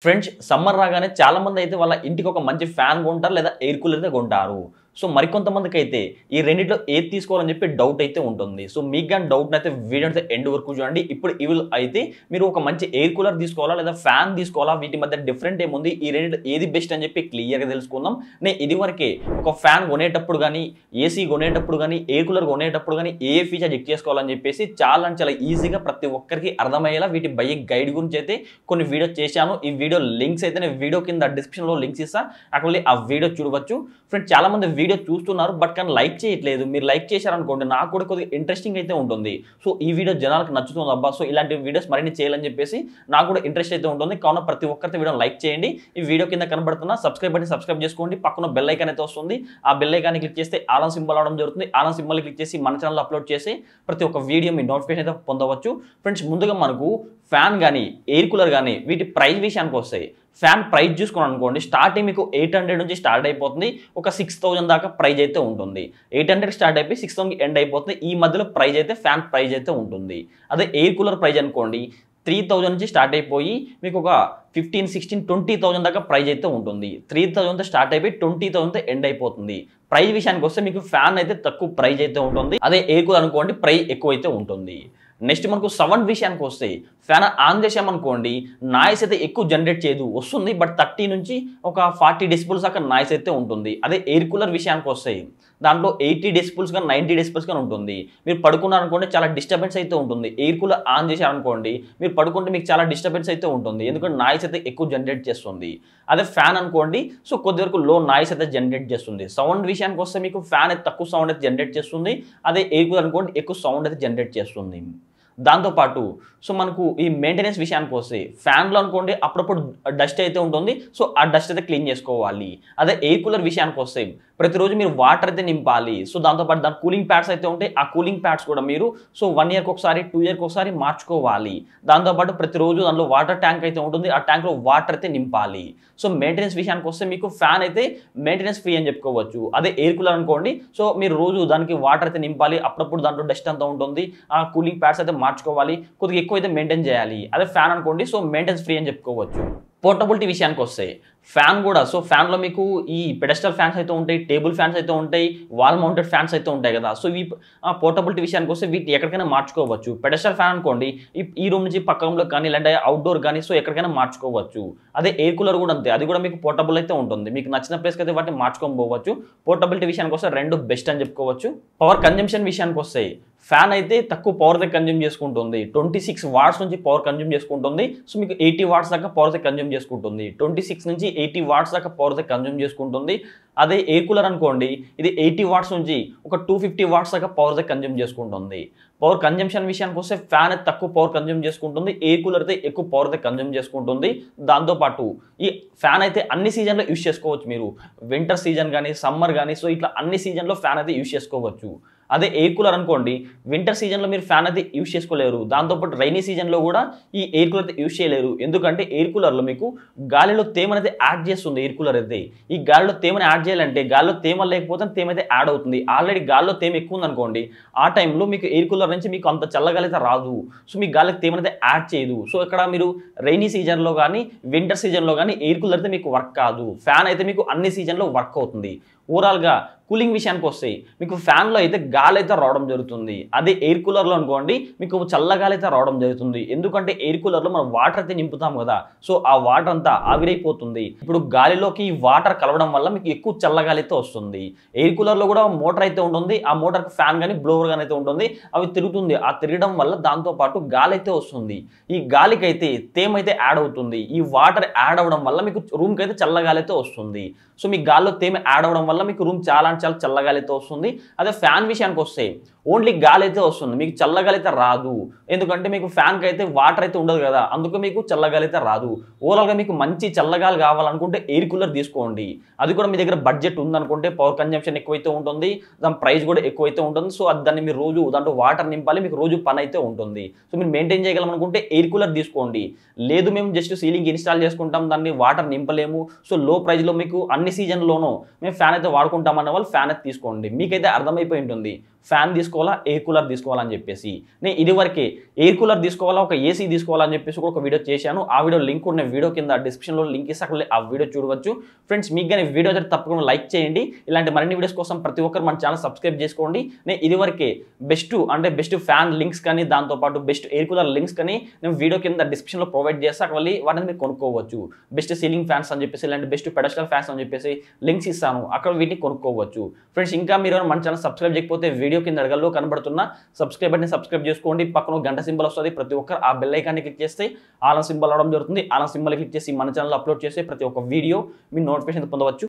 Friends summer రాగానే చాలా మంది అయితే వాళ్ళ ఇంటికి ఒక మంచి ఫ్యాన్ కొంటారు లేదా ఎయిర్ కూలర్ అయితే కొంటారు. సో మరికొంతమందికి అయితే ఈ రెండిట్లో ఏది తీసుకోవాలని చెప్పి డౌట్ అయితే ఉంటుంది. సో మీకు కానీ డౌట్ అయితే వీడియో అయితే ఎండ్ వరకు చూడండి. ఇప్పుడు ఇవి అయితే మీరు ఒక మంచి ఎయిర్ కూలర్ తీసుకోవాలా లేదా ఫ్యాన్ తీసుకోవాలా, వీటి మధ్య డిఫరెంట్ ఏముంది, ఈ రెండిట్లో ఏది బెస్ట్ అని చెప్పి క్లియర్గా తెలుసుకుందాం. నేను ఇదివరకే ఒక ఫ్యాన్ కొనేటప్పుడు కానీ, ఏసీ కొనేటప్పుడు కానీ, ఎయిర్ కూలర్ కొనేటప్పుడు కానీ ఏ ఫీచర్ చెక్ చేసుకోవాలని చెప్పేసి చాలా ఈజీగా ప్రతి ఒక్కరికి అర్థమయ్యేలా వీటి బయ్యింగ్ గైడ్ గురించి అయితే కొన్ని వీడియోస్ చేశాను. ఈ వీడియో లింక్స్ అయితే నేను వీడియో కింద డిస్క్రిప్షన్లో లింక్స్ ఇస్తాను, అక్కడ ఆ వీడియో చూడవచ్చు. ఫ్రెండ్స్ చాలా మంది వీడియో చూస్తున్నారు బట్ కానీ లైక్ చేయట్లేదు. మీరు లైక్ చేశారనుకోండి నాకు కూడా కొద్దిగా ఇంట్రెస్టింగ్ అయితే ఉంటుంది. సో ఈ వీడియో జనాలకు నచ్చుతుంది అబ్బా, సో ఇలాంటి వీడియోస్ మరిన్ని చేయాలని చెప్పేసి నాకు కూడా ఇంట్రెస్ట్ అయితే ఉంటుంది. కావున ప్రతి ఒక్కరితో వీడియో లైక్ చేయండి. ఈ వీడియో కింద కనబడుతున్న సబ్స్క్రైబ్ బటన్ సబ్స్క్రైబ్ చేసుకోండి. పక్కన బెల్ ఐకాన్ అయితే వస్తుంది. ఆ బెల్ ఐకాన్ని క్లిక్ చేస్తే ఆల్ సింబల్ అవడం జరుగుతుంది. ఆల్ సింబల్ క్లిక్ చేసి మన ఛానల్ అప్లోడ్ చేసి ప్రతి ఒక్క వీడియో మీ నోటిఫికేషన్ అయితే పొందవచ్చు. ఫ్రెండ్స్ ముందుగా మనకు ఫ్యాన్ కానీ ఎయిర్ కూలర్ కానీ వీటి ప్రైస్ విషయానికి వస్తాయి. ఫ్యాన్ ప్రైస్ చూసుకున్నాను అనుకోండి, స్టార్టింగ్ మీకు 800 నుంచి స్టార్ట్ అయిపోతుంది. ఒక 6000 దాకా ప్రైజ్ అయితే ఉంటుంది. 800 స్టార్ట్ అయిపోయి 6000 ఎండ్ అయిపోతుంది. ఈ మధ్యలో ప్రైజ్ అయితే ఫ్యాన్ ప్రైజ్ అయితే ఉంటుంది. అదే ఎయిర్ కూలర్ ప్రైజ్ అనుకోండి 3000 నుంచి స్టార్ట్ అయిపోయి మీకు ఒక 15, 16, 20,000 దాకా ప్రైజ్ అయితే ఉంటుంది. 3000తో స్టార్ట్ అయిపోయి 20,000తో ఎండ్ అయిపోతుంది. ప్రైజ్ విషయానికి వస్తే మీకు ఫ్యాన్ అయితే తక్కువ ప్రైజ్ అయితే ఉంటుంది. అదే ఎయిర్ కూలర్ అనుకోండి ప్రైజ్ ఎక్కువ అయితే ఉంటుంది. నెక్స్ట్ మనకు సౌండ్ విషయానికి వస్తే ఫ్యాన్ ఆన్ చేసామనుకోండి నాయిస్ అయితే ఎక్కువ జనరేట్ చేయదు, వస్తుంది బట్ 30 నుంచి ఒక 40 డెసిబుల్స్ దాకా నాయిస్ అయితే ఉంటుంది. అదే ఎయిర్ కూలర్ విషయానికి వస్తాయి దాంట్లో 80 డెసిబుల్స్ కానీ 90 డెసిబుల్స్ కానీ ఉంటుంది. మీరు పడుకున్నారనుకోండి చాలా డిస్టర్బెన్స్ అయితే ఉంటుంది. ఎయిర్ కూలర్ ఆన్ చేశారనుకోండి మీరు పడుకుంటే మీకు చాలా డిస్టర్బెన్స్ అయితే ఉంటుంది, ఎందుకంటే నాయిస్ అయితే ఎక్కువ జనరేట్ చేస్తుంది. అదే ఫ్యాన్ అనుకోండి సో కొద్ది వరకు లో నాయిస్ అయితే జనరేట్ చేస్తుంది. సౌండ్ విషయానికి వస్తే మీకు ఫ్యాన్ అయితే తక్కువ సౌండ్ అయితే జనరేట్ చేస్తుంది. అదే ఎయిర్ కూలర్ అనుకోండి ఎక్కువ సౌండ్ అయితే జనరేట్ చేస్తుంది. దాంతోపాటు సో మనకు ఈ మెయింటెనెన్స్ విషయానికి వస్తే ఫ్యాన్లో అనుకోండి అప్పుడప్పుడు డస్ట్ అయితే ఉంటుంది. సో ఆ డస్ట్ అయితే క్లీన్ చేసుకోవాలి. అదే ఎయిర్ కూలర్ విషయానికి వస్తే ప్రతిరోజు మీరు వాటర్ అయితే నింపాలి. సో దాంతోపాటు దాని కూలింగ్ ప్యాడ్స్ అయితే ఉంటాయి. ఆ కూలింగ్ ప్యాడ్స్ కూడా మీరు సో 1 ఇయర్కి ఒకసారి 2 ఇయర్కి ఒకసారి మార్చుకోవాలి. దాంతోపాటు ప్రతిరోజు దానిలో వాటర్ ట్యాంక్ అయితే ఉంటుంది. ఆ ట్యాంక్లో వాటర్ అయితే నింపాలి. సో మెయింటెనెన్స్ విషయానికి వస్తే మీకు ఫ్యాన్ అయితే మెయింటెనెన్స్ ఫ్రీ అని చెప్పుకోవచ్చు. అదే ఎయిర్ కూలర్ అనుకోండి సో మీరు రోజు దానికి వాటర్ అయితే నింపాలి. అప్పుడప్పుడు దాంట్లో డస్ట్ అంతా ఉంటుంది. ఆ కూలింగ్ ప్యాడ్స్ అయితే మార్చుకోవాలి, కొద్దిగా ఎక్కువ అయితే మెయింటైన్ చేయాలి. అదే ఫ్యాన్ అనుకోండి సో మెయింటెనెన్స్ ఫ్రీ అని చెప్పుకోవచ్చు. పోర్టబిలిటీ విషయానికి వస్తే ఫ్యాన్ కూడా సో ఫ్యాన్లో మీకు ఈ పెడెస్టల్ ఫ్యాన్స్ అయితే ఉంటాయి, టేబుల్ ఫ్యాన్స్ అయితే ఉంటాయి, వాల్ మౌంటెడ్ ఫ్యాన్స్ అయితే ఉంటాయి కదా. సో ఈ పోర్టబిలిటీ విషయానికి వస్తే వీటిని ఎక్కడికైనా మార్చుకోవచ్చు. పెడెస్టల్ ఫ్యాన్ అనుకోండి ఈ రూమ్ నుంచి పక్క రూమ్లో కానీ లేదంటే అవుట్డోర్ కానీ సో ఎక్కడికైనా మార్చుకోవచ్చు. అదే ఎయిర్ కూలర్ కూడా అంతే, అది కూడా మీకు పోర్టబుల్ అయితే ఉంటుంది. మీకు నచ్చిన ప్లేస్కి అయితే వాటిని మార్చుకొని పోవచ్చు. పోర్టబిలిటీ విషయానికి వస్తే రెండు బెస్ట్ అని చెప్పుకోవచ్చు. పవర్ కన్జంప్షన్ విషయానికి వస్తే ఫ్యాన్ అయితే తక్కువ పవర్ అయితే కన్జ్యూమ్ చేసుకుంటుంది. 26 వాట్స్ నుంచి పవర్ కన్జ్యూమ్ చేసుకుంటుంది. సో మీకు 80 వాట్స్ దాకా పవర్ అయితే కన్జ్యూమ్ చేసుకుంటుంది. 26 నుంచి 80 వాట్స్ దాకా పవర్ అయితే కన్జ్యూమ్ చేసుకుంటుంది. అదే ఎయిర్ కూలర్ అనుకోండి ఇది 80 వాట్స్ నుంచి ఒక 250 వాట్స్ దాకా పవర్ అయితే కన్జ్యూమ్ చేసుకుంటుంది. పవర్ కన్జంప్షన్ విషయానికి వస్తే ఫ్యాన్ అయితే తక్కువ పవర్ కన్జ్యూమ్ చేసుకుంటుంది. ఎయిర్ కూలర్ అయితే ఎక్కువ పవర్ అయితే కన్జ్యూమ్ చేసుకుంటుంది. దాంతోపాటు ఈ ఫ్యాన్ అయితే అన్ని సీజన్లో యూజ్ చేసుకోవచ్చు. మీరు వింటర్ సీజన్ కానీ సమ్మర్ కానీ సో ఇట్లా అన్ని సీజన్లో ఫ్యాన్ అయితే యూజ్ చేసుకోవచ్చు. అదే ఎయిర్ కూలర్ అనుకోండి వింటర్ సీజన్లో మీరు ఫ్యాన్ అయితే యూజ్ చేసుకోలేరు. దాంతోపాటు రైనీ సీజన్లో కూడా ఈ ఎయిర్ కూలర్ అయితే యూజ్ చేయలేరు. ఎందుకంటే ఎయిర్ కూలర్లో మీకు గాలిలో తేమను అయితే యాడ్ చేస్తుంది. ఎయిర్ కూలర్ అయితే ఈ గాలిలో తేమను యాడ్ చేయాలంటే గాలిలో తేమ లేకపోతే తేమ అయితే యాడ్ అవుతుంది. ఆల్రెడీ గాలిలో తేమ ఎక్కువ ఉందనుకోండి ఆ టైంలో మీకు ఎయిర్ కూలర్ నుంచి మీకు అంత చల్లగాలి అయితే రాదు. సో మీ గాలికి తేమను అయితే యాడ్ చేయదు. సో ఇక్కడ మీరు రైనీ సీజన్లో కానీ వింటర్ సీజన్లో కానీ ఎయిర్ కూలర్ అయితే మీకు వర్క్ కాదు. ఫ్యాన్ అయితే మీకు అన్ని సీజన్లో వర్క్ అవుతుంది. ఓవరాల్గా కూలింగ్ విషయానికి వస్తే మీకు ఫ్యాన్లో అయితే గాలి అయితే రావడం జరుగుతుంది. అదే ఎయిర్ కూలర్లో అనుకోండి మీకు చల్లగాలి అయితే రావడం జరుగుతుంది. ఎందుకంటే ఎయిర్ కూలర్లో మనం వాటర్ అయితే నింపుతాం కదా, సో ఆ వాటర్ అంతా ఆవిరైపోతుంది. ఇప్పుడు గాలిలోకి వాటర్ కలవడం వల్ల మీకు ఎక్కువ చల్లగాలి అయితే వస్తుంది. ఎయిర్ కూలర్లో కూడా మోటార్ అయితే ఉంటుంది. ఆ మోటార్కి ఫ్యాన్ కానీ బ్లోవర్ కానీ అయితే ఉంటుంది. అవి తిరుగుతుంది. ఆ తిరగడం వల్ల దాంతోపాటు గాలి అయితే వస్తుంది. ఈ గాలికి అయితే తేమ అయితే యాడ్ అవుతుంది. ఈ వాటర్ యాడ్ అవ్వడం వల్ల మీకు రూమ్కి అయితే చల్లగాలి అయితే వస్తుంది. సో మీ గాల్లో తేమ యాడ్ అవ్వడం వల్ల మీకు రూమ్ చాలా చల్లగాలి అయితే వస్తుంది. అదే ఫ్యాన్ విషయానికి వస్తే ఓన్లీ గాలి అయితే వస్తుంది, మీకు చల్లగాలి అయితే రాదు. ఎందుకంటే మీకు ఫ్యాన్కి అయితే వాటర్ అయితే ఉండదు కదా, అందుకు మీకు చల్లగాలి అయితే రాదు. ఓవరాల్గా మీకు మంచి చల్లగాలి కావాలనుకుంటే ఎయిర్ కూలర్ తీసుకోండి. అది కూడా మీ దగ్గర బడ్జెట్ ఉందనుకుంటే పవర్ కన్జంప్షన్ ఎక్కువైతే ఉంటుంది, దాని ప్రైస్ కూడా ఎక్కువైతే ఉంటుంది. సో దాన్ని మీరు రోజు దాంట్లో వాటర్ నింపాలి, మీకు రోజు పని అయితే ఉంటుంది. సో మీరు మెయింటైన్ చేయగలమనుకుంటే ఎయిర్ కూలర్ తీసుకోండి. లేదు మేము జస్ట్ సీలింగ్ ఇన్స్టాల్ చేసుకుంటాం, దాన్ని వాటర్ నింపలేము, సో లో ప్రైస్లో మీకు అన్ని సీజన్లోనూ మేము ఫ్యాన్ అయితే వాడుకుంటామన్న వాళ్ళు ఫ్యాన్ అయితే తీసుకోండి. మీకైతే అర్థమైపోయి ఉంటుంది ఫ్యాన్ తీసుకోవాలా ఎయిర్ కూలర్ తీసుకోవాలని చెప్పేసి. నేను ఇదివరకే ఎయిర్ కూలర్ తీసుకోవాలా ఒక ఏసీ తీసుకోవాలని చెప్పేసి కూడా ఒక వీడియో చేశాను. ఆ వీడియో లింక్ ఉన్న వీడియో కింద డిస్క్రిప్షన్లో లింక్ ఇస్తే అక్కడ ఆ వీడియో చూడవచ్చు. ఫ్రెండ్స్ మీకు కానీ వీడియో అయితే తప్పకుండా లైక్ చేయండి. ఇలాంటి మరిన్ని వీడియోస్ కోసం ప్రతి ఒక్కరు మన ఛానల్ సబ్స్క్రైబ్ చేసుకోండి. నేను ఇదివరకే బెస్ట్ ఫ్యాన్ లింక్స్ కానీ దాంతోపాటు బెస్ట్ ఎయిర్ కూలర్ లింక్స్ కానీ నేను వీడియో కింద డిస్క్రిప్షన్లో ప్రొవైడ్ చేస్తే అక్కడ వాటిని మీరు కొనుక్కోవచ్చు. బెస్ట్ సీలింగ్ ఫ్యాన్స్ అని చెప్పేసి ఇలాంటి బెస్ట్ పెడస్టల్ ఫ్యాన్స్ అని చెప్పేసి లింక్స్ ఇస్తాను, అక్కడ వీటిని కొనుక్కోవచ్చు. ఫ్రెండ్స్ ఇంకా మీరు మన ఛానల్ సబ్స్క్రైబ్ చేయకపోతే వీడియో కింద అడగల్లో కనబడుతున్న సబ్స్క్రైబ్ బటన్ సబ్స్క్రైబ్ చేసుకోండి. పక్కన గంట సింబల్ వస్తుంది, ప్రతి ఒక్కరు ఆ బెల్ ఐకాన్ని క్లిక్ చేస్తే ఆల్ సింబల్ అవడం జరుగుతుంది. ఆల్ సింబల్ క్లిక్ చేసి మన ఛానల్ అప్లోడ్ చేసే ప్రతి ఒక్క వీడియో మీ నోటిఫికేషన్ పొందవచ్చు.